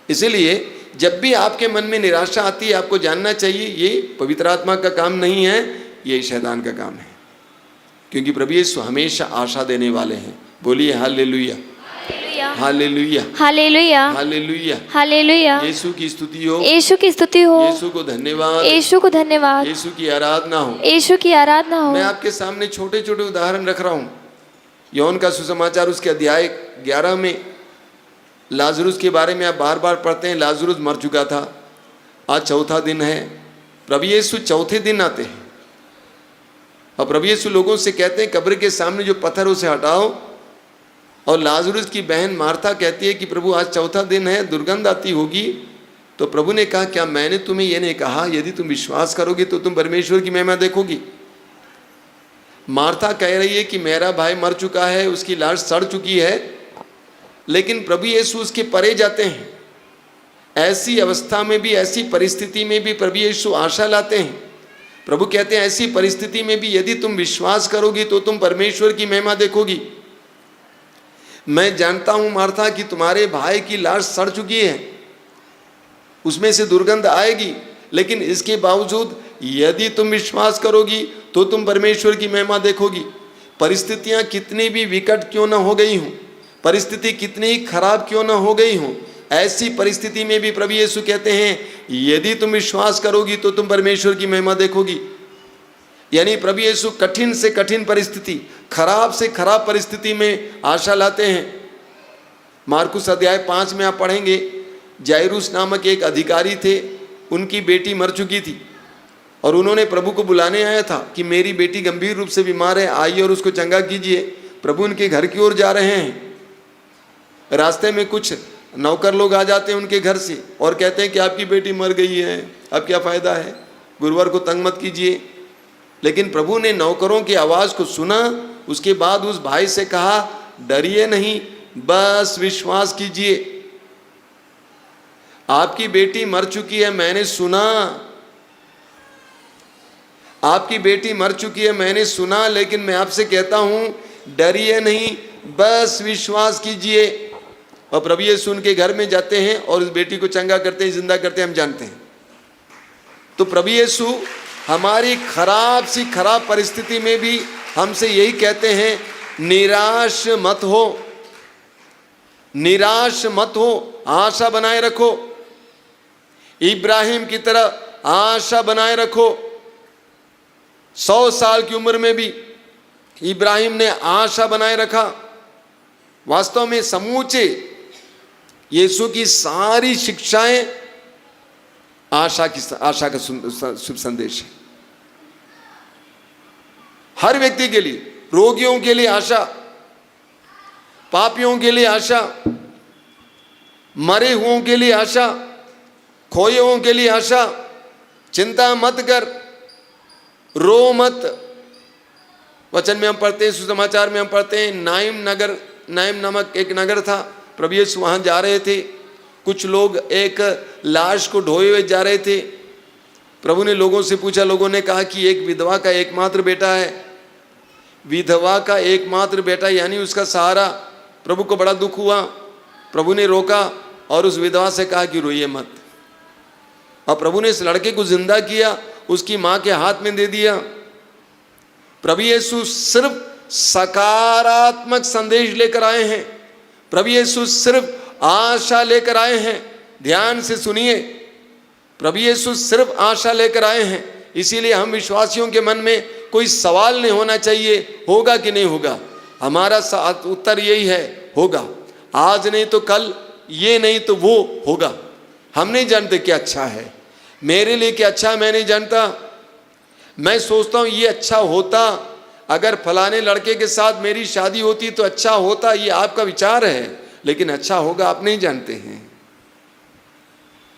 इसीलिए जब भी आपके मन में निराशा आती है, आपको जानना चाहिए ये पवित्र आत्मा का काम नहीं है, ये शैतान का काम है। क्योंकि प्रभु यीशु हमेशा आशा देने वाले हैं। बोलिए hallelujah, hallelujah, hallelujah, hallelujah. Hallelujah. Yeshu की स्तुति हो, यीशु की स्तुति हो, यीशु को धन्यवाद, यीशु को धन्यवाद, यीशु की आराधना हो। यीशु की आराधना हो। मैं आपके सामने छोटे छोटे उदाहरण रख रहा हूँ। यूहन्ना का सुसमाचार उसके अध्याय 11 में लाजरुस के बारे में आप बार बार पढ़ते हैं। लाजरुस मर चुका था, आज चौथा दिन है। प्रभु यीशु चौथे दिन आते हैं और प्रभु यीशु लोगों से कहते हैं कब्र के सामने जो पत्थर उसे हटाओ। और लाजरुस की बहन मार्था कहती है कि प्रभु आज चौथा दिन है, दुर्गंध आती होगी। तो प्रभु ने कहा क्या मैंने तुम्हें यह नहीं कहा यदि तुम विश्वास करोगे तो तुम परमेश्वर की महिमा देखोगी। मार्था कह रही है कि मेरा भाई मर चुका है, उसकी लाश सड़ चुकी है, लेकिन प्रभु यीशु उसके परे जाते हैं। ऐसी अवस्था में भी, ऐसी परिस्थिति में भी प्रभु यीशु आशा लाते हैं। प्रभु कहते हैं ऐसी परिस्थिति में भी यदि तुम विश्वास करोगी तो तुम परमेश्वर की महिमा देखोगी। मैं जानता हूं मार्था कि तुम्हारे भाई की लाश सड़ चुकी है, उसमें से दुर्गंध आएगी, लेकिन इसके बावजूद यदि तुम विश्वास करोगी तो तुम परमेश्वर की महिमा देखोगी। परिस्थितियां कितनी भी विकट क्यों न हो गई हों, परिस्थिति कितनी ही खराब क्यों न हो गई हों, ऐसी परिस्थिति में भी प्रभु यीशु कहते हैं यदि तुम विश्वास करोगी तो तुम परमेश्वर की महिमा देखोगी। यानी प्रभु यीशु कठिन से कठिन परिस्थिति, खराब से खराब परिस्थिति में आशा लाते हैं। मार्कुस अध्याय 5 में आप पढ़ेंगे, जायरूस नामक एक अधिकारी थे, उनकी बेटी मर चुकी थी और उन्होंने प्रभु को बुलाने आया था कि मेरी बेटी गंभीर रूप से बीमार है, आइए और उसको चंगा कीजिए। प्रभु उनके घर की ओर जा रहे हैं, रास्ते में कुछ नौकर लोग आ जाते हैं उनके घर से और कहते हैं कि आपकी बेटी मर गई है, अब क्या फ़ायदा है, गुरुवार को तंग मत कीजिए। लेकिन प्रभु ने नौकरों की आवाज़ को सुना, उसके बाद उस भाई से कहा डरिए नहीं, बस विश्वास कीजिए, आपकी बेटी मर चुकी है, मैंने सुना, आपकी बेटी मर चुकी है, मैंने सुना, लेकिन मैं आपसे कहता हूं डरिए नहीं, बस विश्वास कीजिए। और प्रभु यीशु उनके घर में जाते हैं और उस बेटी को चंगा करते हैं, जिंदा करते हैं, हम जानते हैं। तो प्रभु यीशु हमारी खराब सी खराब परिस्थिति में भी हमसे यही कहते हैं निराश मत हो, निराश मत हो, आशा बनाए रखो, इब्राहिम की तरह आशा बनाए रखो। 100 साल की उम्र में भी इब्राहिम ने आशा बनाए रखा। वास्तव में समूचे यीशु की सारी शिक्षाएं आशा का शुभ संदेश है। हर व्यक्ति के लिए, रोगियों के लिए आशा, पापियों के लिए आशा, मरे हुओं के लिए आशा, खोए हुओं के लिए आशा। चिंता मत कर, रो मत। वचन में हम पढ़ते हैं, सुसमाचार में हम पढ़ते हैं, नाइम नामक एक नगर था, प्रभु यीशु वहाँ जा रहे थे। कुछ लोग एक लाश को ढोए हुए जा रहे थे। प्रभु ने लोगों से पूछा, लोगों ने कहा कि एक विधवा का एकमात्र बेटा है, विधवा का एकमात्र बेटा यानी उसका सहारा। प्रभु को बड़ा दुख हुआ, प्रभु ने रोका और उस विधवा से कहा कि रोइए मत। और प्रभु ने इस लड़के को जिंदा किया, उसकी माँ के हाथ में दे दिया। प्रभु यीशु सिर्फ सकारात्मक संदेश लेकर आए हैं, प्रभु यीशु सिर्फ आशा लेकर आए हैं। ध्यान से सुनिए, प्रभु यीशु सिर्फ आशा लेकर आए हैं। इसीलिए हम विश्वासियों के मन में कोई सवाल नहीं होना चाहिए होगा कि नहीं होगा। हमारा उत्तर यही है, होगा। आज नहीं तो कल, ये नहीं तो वो होगा। हम नहीं जानते क्या अच्छा है, मेरे लिए क्या अच्छा है मैं नहीं जानता। मैं सोचता हूँ ये अच्छा होता, अगर फलाने लड़के के साथ मेरी शादी होती तो अच्छा होता, ये आपका विचार है, लेकिन अच्छा होगा आप नहीं जानते हैं।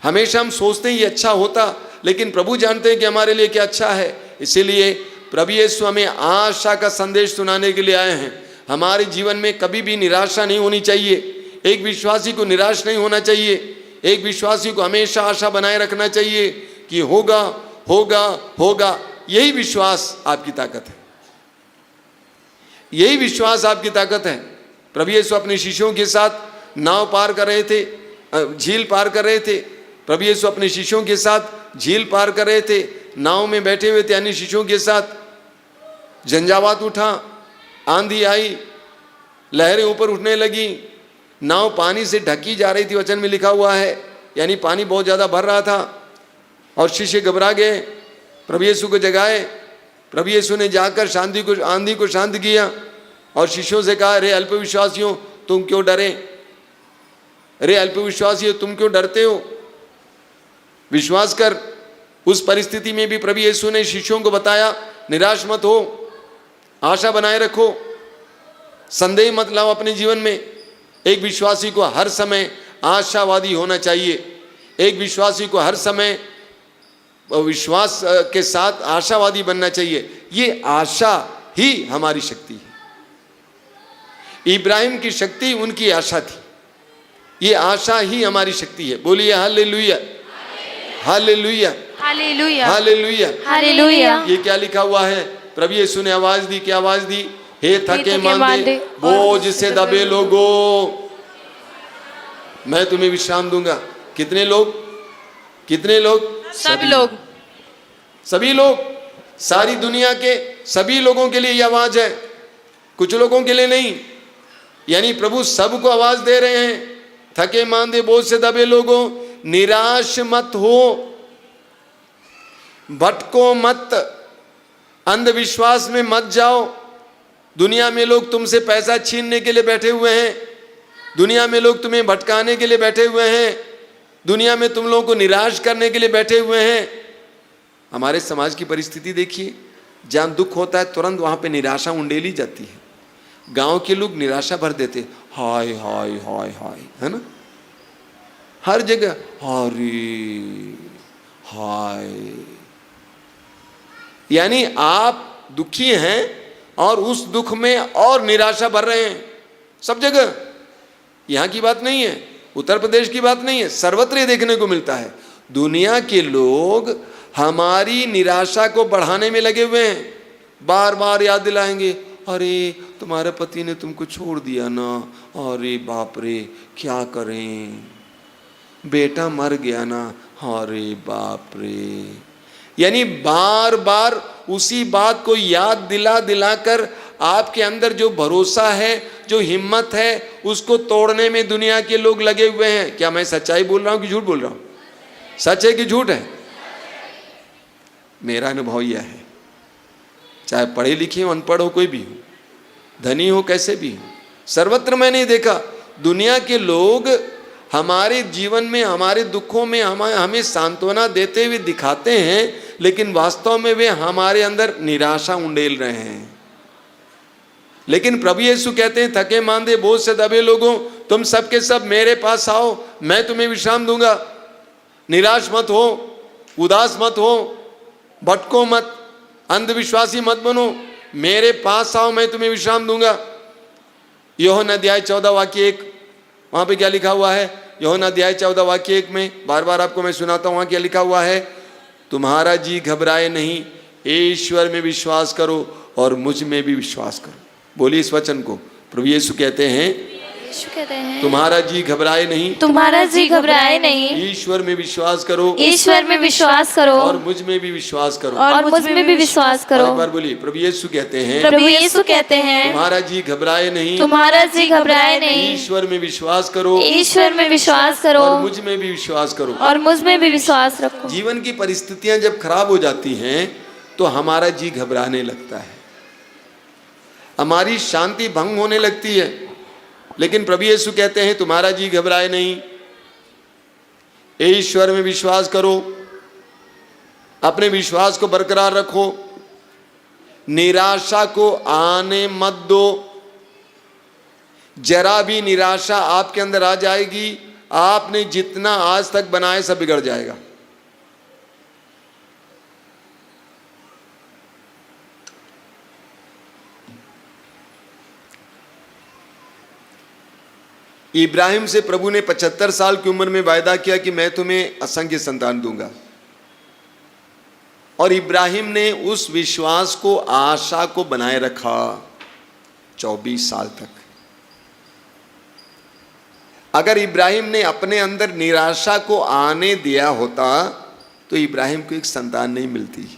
हमेशा हम सोचते हैं ये अच्छा होता, लेकिन प्रभु जानते हैं कि हमारे लिए क्या अच्छा है। इसीलिए प्रभु यीशु हमें आशा का संदेश सुनाने के लिए आए हैं। हमारे जीवन में कभी भी निराशा नहीं होनी चाहिए। एक विश्वासी को निराश नहीं होना चाहिए। एक विश्वासी को हमेशा आशा बनाए रखना चाहिए कि होगा होगा होगा। यही विश्वास आपकी ताकत है, यही विश्वास आपकी ताकत है। प्रभु यीशु अपने शिष्यों के साथ नाव पार कर रहे थे, झील पार कर रहे थे। प्रभु यीशु अपने शिष्यों के साथ झील पार कर रहे थे, नाव में बैठे हुए थे अन्य शिष्यों के साथ। झंझावात उठा, आंधी आई, लहरें ऊपर उठने लगी, नाव पानी से ढकी जा रही थी, वचन में लिखा हुआ है, यानी पानी बहुत ज़्यादा भर रहा था और शिष्य घबरा गए, प्रभु यीशु को जगाए। प्रभु यीशु ने जाकर आंधी को शांत किया और शिष्यों से कहा, रे अल्पविश्वासियों तुम क्यों डरे, रे अल्पविश्वासियों तुम क्यों डरते हो, विश्वास कर। उस परिस्थिति में भी प्रभु यीशु ने शिष्यों को बताया, निराश मत हो, आशा बनाए रखो, संदेह मत लाओ अपने जीवन में। एक विश्वासी को हर समय आशावादी होना चाहिए, एक विश्वासी को हर समय विश्वास के साथ आशावादी बनना चाहिए। ये आशा ही हमारी शक्ति है। इब्राहिम की शक्ति उनकी आशा थी, ये आशा ही हमारी शक्ति है। बोलिए hallelujah, hallelujah, hallelujah, hallelujah, hallelujah. ये क्या लिखा हुआ है? प्रभु यीशु ने आवाज दी, क्या आवाज दी? हे थके मांदे बोझ से दबे लोगों, मैं तुम्हें विश्राम दूंगा। कितने लोग? कितने लोग? सब लोग, सभी लोग, सारी दुनिया के सभी लोगों के लिए ये आवाज है, कुछ लोगों के लिए नहीं। यानी प्रभु सबको आवाज दे रहे हैं, थके मांदे बोझ से दबे लोगों, निराश मत हो, भटको मत, अंधविश्वास में मत जाओ। दुनिया में लोग तुमसे पैसा छीनने के लिए बैठे हुए हैं, दुनिया में लोग तुम्हें भटकाने के लिए बैठे हुए हैं, दुनिया में तुम लोगों को निराश करने के लिए बैठे हुए हैं। हमारे समाज की परिस्थिति देखिए, जहाँ दुख होता है तुरंत वहाँ पे निराशा उंडेली जाती है। गांव के लोग निराशा भर देते, हाय हाय हाय हाय, है ना, हर जगह हाय हाय। यानी आप दुखी हैं और उस दुख में और निराशा भर रहे हैं सब जगह। यहाँ की बात नहीं है, उत्तर प्रदेश की बात नहीं है, सर्वत्र ये देखने को मिलता है। दुनिया के लोग हमारी निराशा को बढ़ाने में लगे हुए हैं, बार बार याद दिलाएंगे, अरे तुम्हारे पति ने तुमको छोड़ दिया ना, अरे बाप रे क्या करें, बेटा मर गया ना, अरे बाप रे। यानी बार बार उसी बात को याद दिला दिलाकर आपके अंदर जो भरोसा है, जो हिम्मत है, उसको तोड़ने में दुनिया के लोग लगे हुए हैं। क्या मैं सच्चाई बोल रहा हूं कि झूठ बोल रहा हूं? सच है कि झूठ है? मेरा अनुभव यह है, चाहे पढ़े लिखे हो, अनपढ़ हो, कोई भी हो, धनी हो, कैसे भी हो, सर्वत्र मैंने देखा दुनिया के लोग हमारे जीवन में, हमारे दुखों में हमें सांत्वना देते हुए दिखाते हैं, लेकिन वास्तव में वे हमारे अंदर निराशा उंडेल रहे हैं। लेकिन प्रभु यीशु कहते हैं, थके मांदे बोझ से दबे लोगों, तुम सबके सब मेरे पास आओ, मैं तुम्हें विश्राम दूंगा। निराश मत हो, उदास मत हो, भटको मत, अंधविश्वासी मत बनो, मेरे पास आओ, मैं तुम्हें विश्राम दूंगा। यूहन्ना अध्याय 14 वाक्य 1, वहां पे क्या लिखा हुआ है? यूहन्ना अध्याय 14 वाक्य 1 में बार बार आपको मैं सुनाता हूं, वहां क्या लिखा हुआ है? तुम्हारा जी घबराए नहीं, ईश्वर में विश्वास करो और मुझ में भी विश्वास करो। बोलिए इस वचन को। प्रभु यीशु कहते हैं, तुम्हारा जी घबराए नहीं, तुम्हारा जी घबराए नहीं, ईश्वर में विश्वास करो, ईश्वर में विश्वास करो और मुझ में भी विश्वास करो, और मुझ में भी विश्वास करो। एक बार बोलिए, प्रभु यीशु कहते हैं, प्रभु यीशु कहते हैं, तुम्हारा जी घबराए नहीं, तुम्हारा जी घबराए नहीं, ईश्वर में विश्वास करो, ईश्वर में विश्वास करो और मुझ में भी विश्वास करो, और मुझ में भी विश्वास रखो। जीवन की परिस्थितियां जब खराब हो जाती हैं तो हमारा जी घबराने लगता है, हमारी शांति भंग होने लगती है। लेकिन प्रभु यीशु कहते हैं, तुम्हारा जी घबराए नहीं, ईश्वर में विश्वास करो, अपने विश्वास को बरकरार रखो, निराशा को आने मत दो। जरा भी निराशा आपके अंदर आ जाएगी, आपने जितना आज तक बनाए सब बिगड़ जाएगा। इब्राहिम से प्रभु ने 75 साल की उम्र में वायदा किया कि मैं तुम्हें असंख्य संतान दूंगा, और इब्राहिम ने उस विश्वास को, आशा को बनाए रखा 24 साल तक। अगर इब्राहिम ने अपने अंदर निराशा को आने दिया होता तो इब्राहिम को एक संतान नहीं मिलती।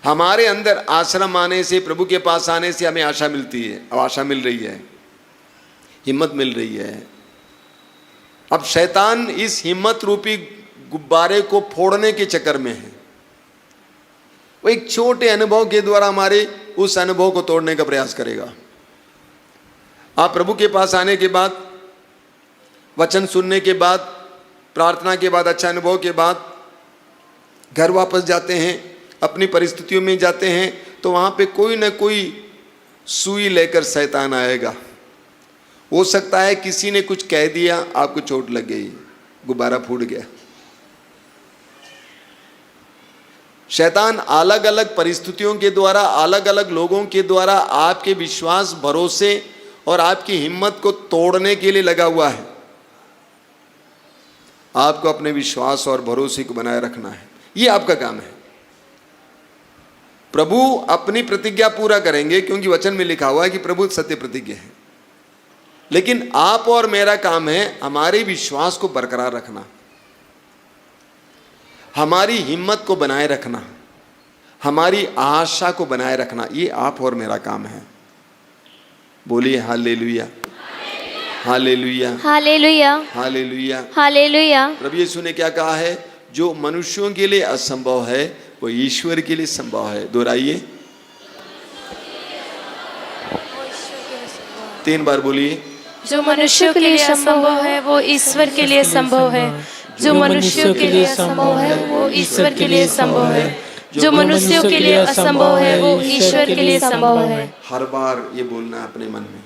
हमारे अंदर आश्रम आने से, प्रभु के पास आने से हमें आशा मिलती है, अब आशा मिल रही है, हिम्मत मिल रही है। अब शैतान इस हिम्मत रूपी गुब्बारे को फोड़ने के चक्कर में है। वो एक छोटे अनुभव के द्वारा हमारे उस अनुभव को तोड़ने का प्रयास करेगा। आप प्रभु के पास आने के बाद, वचन सुनने के बाद, प्रार्थना के बाद, अच्छा अनुभव के बाद घर वापस जाते हैं, अपनी परिस्थितियों में जाते हैं, तो वहाँ पे कोई ना कोई सुई लेकर शैतान आएगा। हो सकता है किसी ने कुछ कह दिया, आपको चोट लग गई, गुब्बारा फूट गया। शैतान अलग अलग परिस्थितियों के द्वारा, अलग अलग लोगों के द्वारा आपके विश्वास, भरोसे और आपकी हिम्मत को तोड़ने के लिए लगा हुआ है। आपको अपने विश्वास और भरोसे को बनाए रखना है, ये आपका काम है। प्रभु अपनी प्रतिज्ञा पूरा करेंगे, क्योंकि वचन में लिखा हुआ है कि प्रभु सत्य प्रतिज्ञा है। लेकिन आप और मेरा काम है हमारे विश्वास को बरकरार रखना, हमारी हिम्मत को बनाए रखना, हमारी आशा को बनाए रखना। ये आप और मेरा काम है। बोलिए hallelujah, hallelujah, hallelujah, hallelujah, hallelujah. प्रभु यीशु ने क्या कहा है? जो मनुष्यों के लिए असंभव है वो ईश्वर के लिए संभव है। दोहराइए, 3 बार बोलिए। जो मनुष्यों के लिए असंभव है वो ईश्वर के लिए संभव है। जो मनुष्यों के लिए असंभव है वो ईश्वर के लिए संभव है। जो मनुष्यों के लिए असंभव है वो ईश्वर के लिए संभव है। हर बार ये बोलना है अपने मन में।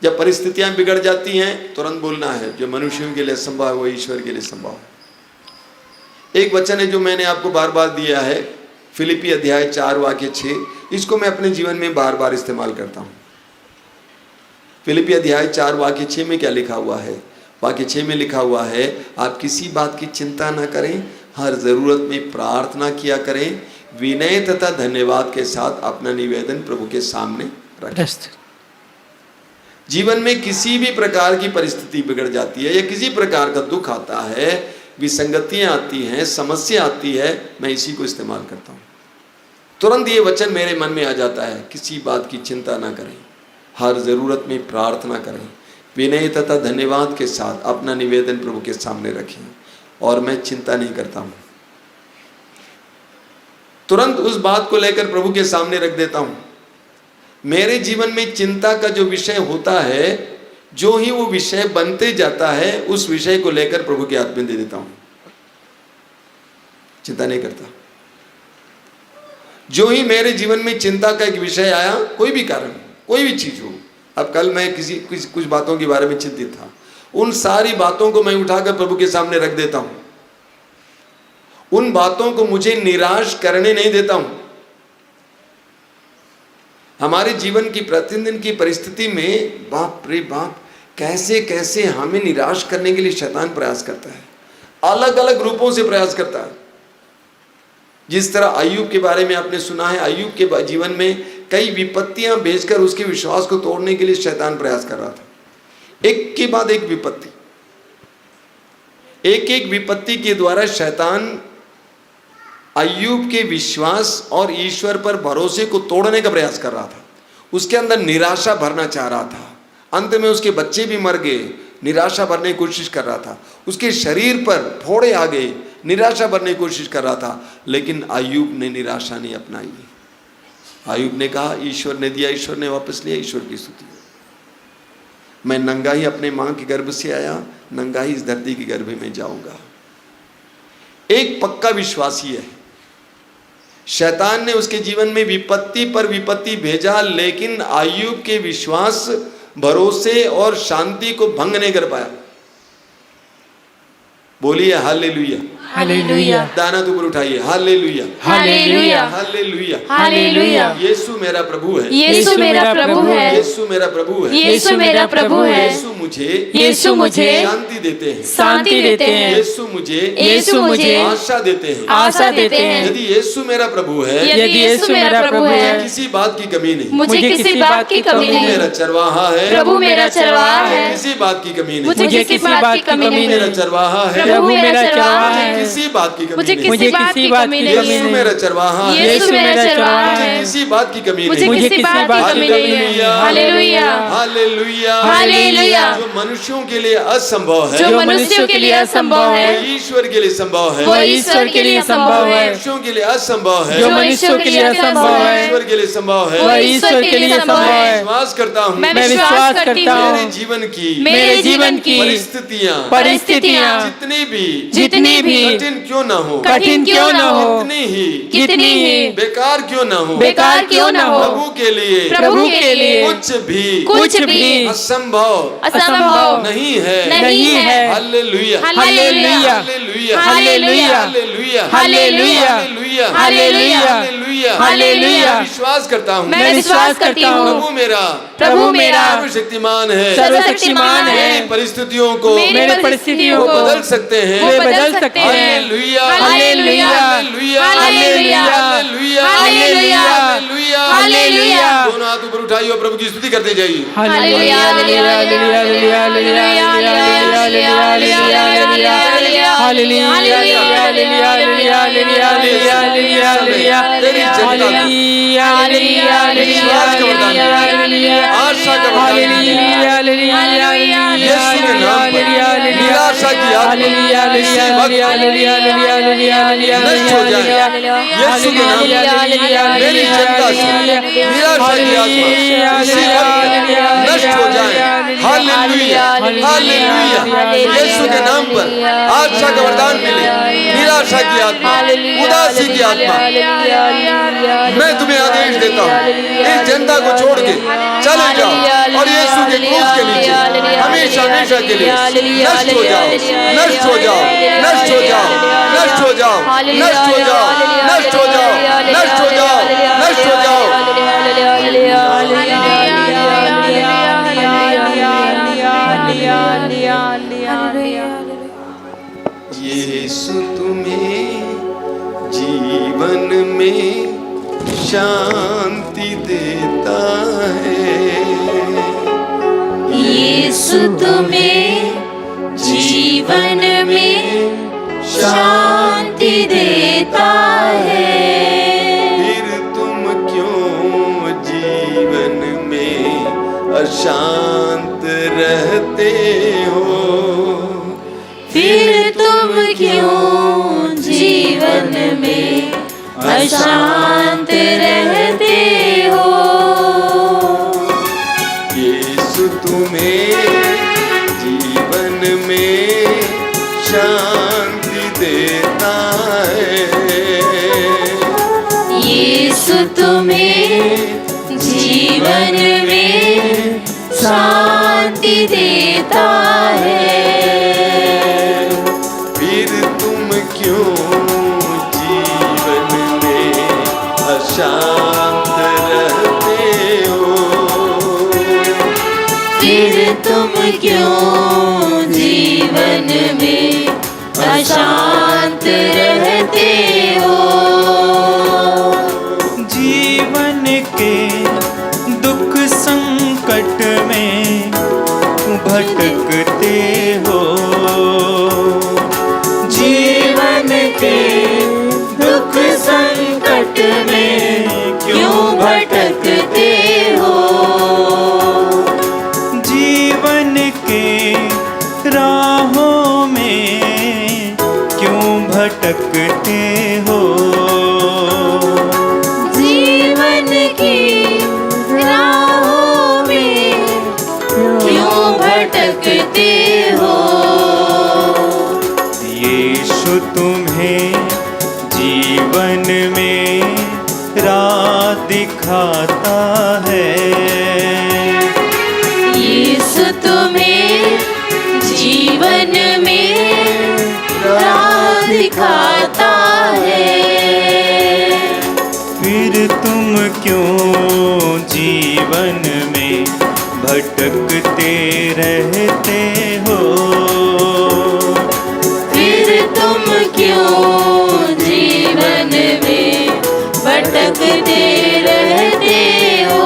जब परिस्थितियां बिगड़ जाती हैं तुरंत बोलना है, जो मनुष्यों के लिए संभव है वो ईश्वर के लिए संभव है। एक वचन है जो मैंने आपको बार बार दिया है, फिलिपी अध्याय 4 वाक्य 6। इसको मैं अपने जीवन में बार बार इस्तेमाल करता हूँ। फिलिपी अध्याय 4 वाक्य 6 में क्या लिखा हुआ है? वाक्य 6 में लिखा हुआ है, आप किसी बात की चिंता न करें, हर जरूरत में प्रार्थना किया करें, विनय तथा धन्यवाद के साथ अपना निवेदन प्रभु के सामने रखें। जीवन में किसी भी प्रकार की परिस्थिति बिगड़ जाती है या किसी प्रकार का दुख आता है, विसंगतियां आती हैं, समस्या आती है, मैं इसी को इस्तेमाल करता हूँ। तुरंत ये वचन मेरे मन में आ जाता है, किसी बात की चिंता ना करें, हर जरूरत में प्रार्थना करें, विनय तथा धन्यवाद के साथ अपना निवेदन प्रभु के सामने रखें, और मैं चिंता नहीं करता हूँ। तुरंत उस बात को लेकर प्रभु के सामने रख देता हूँ। मेरे जीवन में चिंता का जो विषय होता है, जो ही वो विषय बनते जाता है, उस विषय को लेकर प्रभु के हाथ में दे देता हूं। चिंता नहीं करता। जो ही मेरे जीवन में चिंता का एक विषय आया, कोई भी कारण, कोई भी चीज हो, अब कल मैं कुछ बातों के बारे में चिंतित था, उन सारी बातों को मैं उठाकर प्रभु के सामने रख देता हूं। उन बातों को मुझे निराश करने नहीं देता हूं। हमारे जीवन की प्रतिदिन की परिस्थिति में बाप रे बाप, कैसे कैसे हमें निराश करने के लिए शैतान प्रयास करता है, अलग अलग रूपों से प्रयास करता है। जिस तरह अय्यूब के बारे में आपने सुना है, अय्यूब के जीवन में कई विपत्तियां भेजकर उसके विश्वास को तोड़ने के लिए शैतान प्रयास कर रहा था। एक के बाद एक विपत्ति, एक एक विपत्ति के द्वारा शैतान अय्यूब के विश्वास और ईश्वर पर भरोसे को तोड़ने का प्रयास कर रहा था। उसके अंदर निराशा भरना चाह रहा था। अंत में उसके बच्चे भी मर गए, निराशा भरने की कोशिश कर रहा था। उसके शरीर पर फोड़े आ गए, निराशा भरने की कोशिश कर रहा था। लेकिन अय्यूब ने निराशा नहीं अपनाई। अय्यूब ने कहा, ईश्वर ने दिया, ईश्वर ने वापस लिया, ईश्वर की स्तुति। मैं नंगा ही अपने मां के गर्भ से आया, नंगा ही इस धरती के गर्भ में जाऊंगा। एक पक्का विश्वासी है। शैतान ने उसके जीवन में विपत्ति पर विपत्ति भेजा, लेकिन अय्यूब के विश्वास, भरोसे और शांति को भंग नहीं कर पाया। बोलिए हालेलुया, हालेलुया। दाना तो ऊपर उठाइए, हालेलुया, हालेलुया, हालेलुया, हालेलुया। यीशु मेरा प्रभु है, यीशु मेरा प्रभु है, यीशु मेरा प्रभु है, यीशु मेरा प्रभु है। यीशु मुझे शांति देते हैं, शांति देते हैं। यीशु मुझे आशा देते हैं, आशा देते हैं। यदि यीशु मेरा प्रभु है, यदि यीशु मेरा प्रभु है, किसी बात की कमी नहीं, मुझे किसी बात की कमी प्रभु मेरा नहीं। चरवाहा है, प्रभु मेरा चरवाहा है, किसी बात की कमी नहीं, मुझे किसी बात की कमी प्रभु नहीं। मेरा चरवाहा है, प्रभु मेरा चरवाहा है, किसी बात की कमी मुझे नहीं। किसी बात की कमी नहीं यीशु है। मेरा चरवाहा है, यीशु मेरा चरवाहा मुझे है, किसी बात की कमी मुझे नहीं। किसी बात की कमी नहीं है। Hallelujah, hallelujah, hallelujah. जो मनुष्यों के लिए असंभव है, जो मनुष्यों के लिए असंभव है, वो ईश्वर के लिए संभव है। वो ईश्वर के लिए संभव है। मनुष्यों के लिए असंभव है, जो मनुष्यों के लिए असंभव है, ईश्वर के लिए संभव है। वो ईश्वर के लिए संभव मैं है। विश्वास करता हूँ, मैं विश्वास करती हूँ मेरे जीवन की परिस्थितियाँ जितनी भी कठिन क्यों न हो, कितनी ही बेकार क्यों न हो, प्रभु के लिए कुछ भी असंभव नहीं है। Hallelujah, hallelujah, hallelujah, hallelujah, hallelujah, hallelujah, hallelujah, hallelujah. मैं विश्वास करता हूँ, मैं विश्वास करती हूँ, प्रभु मेरा सर्वशक्तिमान है, सर्वशक्तिमान है। मेरी परिस्थितियों को को बदल सकते हैं। Hallelujah, hallelujah, hallelujah, hallelujah, hallelujah, hallelujah, hallelujah, hallelujah. दोनों हाथ ऊपर उठाइए और प्रभु की स्तुति करते जाइए। Hallelujah, hallelujah, hallelujah, hallelujah, hallelujah, hallelujah, hallelujah, hallelujah, hallelujah, hallelujah, hallelujah, तेरी जनता आशा का वरदान यीशु के नाम पर निराशा की आत्मा इसी वक्त नष्ट हो जाए। यीशु के नाम पर मेरी जनता से निराशा की आत्मा इसी वक्त नष्ट हो जाए। Hallelujah, hallelujah. यीशु के नाम पर आशा का वरदान मिले। निराशा की आत्मा, उदासी की आत्मा, मैं तुम्हें आदेश देता हूँ, इस जनता को छोड़ के चले जाओ और यीशु के क्रूस के नीचे हमेशा हमेशा के लिए नष्ट हो जाओ, नष्ट हो जाओ, नष्ट हो जाओ, नष्ट हो जाओ, नष्ट हो जाओ, नष्ट हो जाओ, नष्ट हो जाओ, नष्ट हो जाओ। यीशु तुम्हें जीवन में शांति देता है। यीशु तुम्हें जीवन में शांति देता है। फिर तुम क्यों जीवन में अशांत रहते हो? फिर तुम क्यों जीवन में अशांत रहते हो? यीशु तुम्हें जीवन में शांति देता है। यीशु तुम्हें जीवन में शांति देता है। फिर तुम क्यों जीवन में अशांत रहते हो? फिर तुम क्यों जीवन में अशांत रहते हो? जीवन के दुख संकट में भटकते हो। जीवन के दुख संकट में क्यों भटकते हो? जीवन के राहों में क्यों भटकते हो? जीवन की राहों में क्यों भटकते हो? यीशु तुम्हें जीवन में राह दिखाता है। यीशु तुम्हें जीवन में राह दिखाता है। फिर तुम क्यों जीवन में भटकते रहते हो? फिर तुम क्यों जीवन में भटकते रहते हो?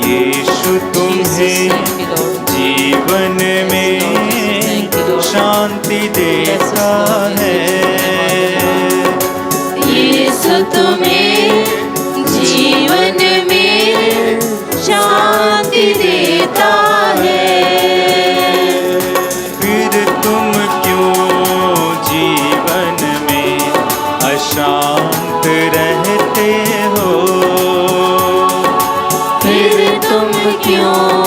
यीशु तुम्हें जीवन में शांति देता है। यीशु तुम्हें जीवन में शांति देता है। फिर तुम क्यों जीवन में अशांत रहते हो? फिर तुम क्यों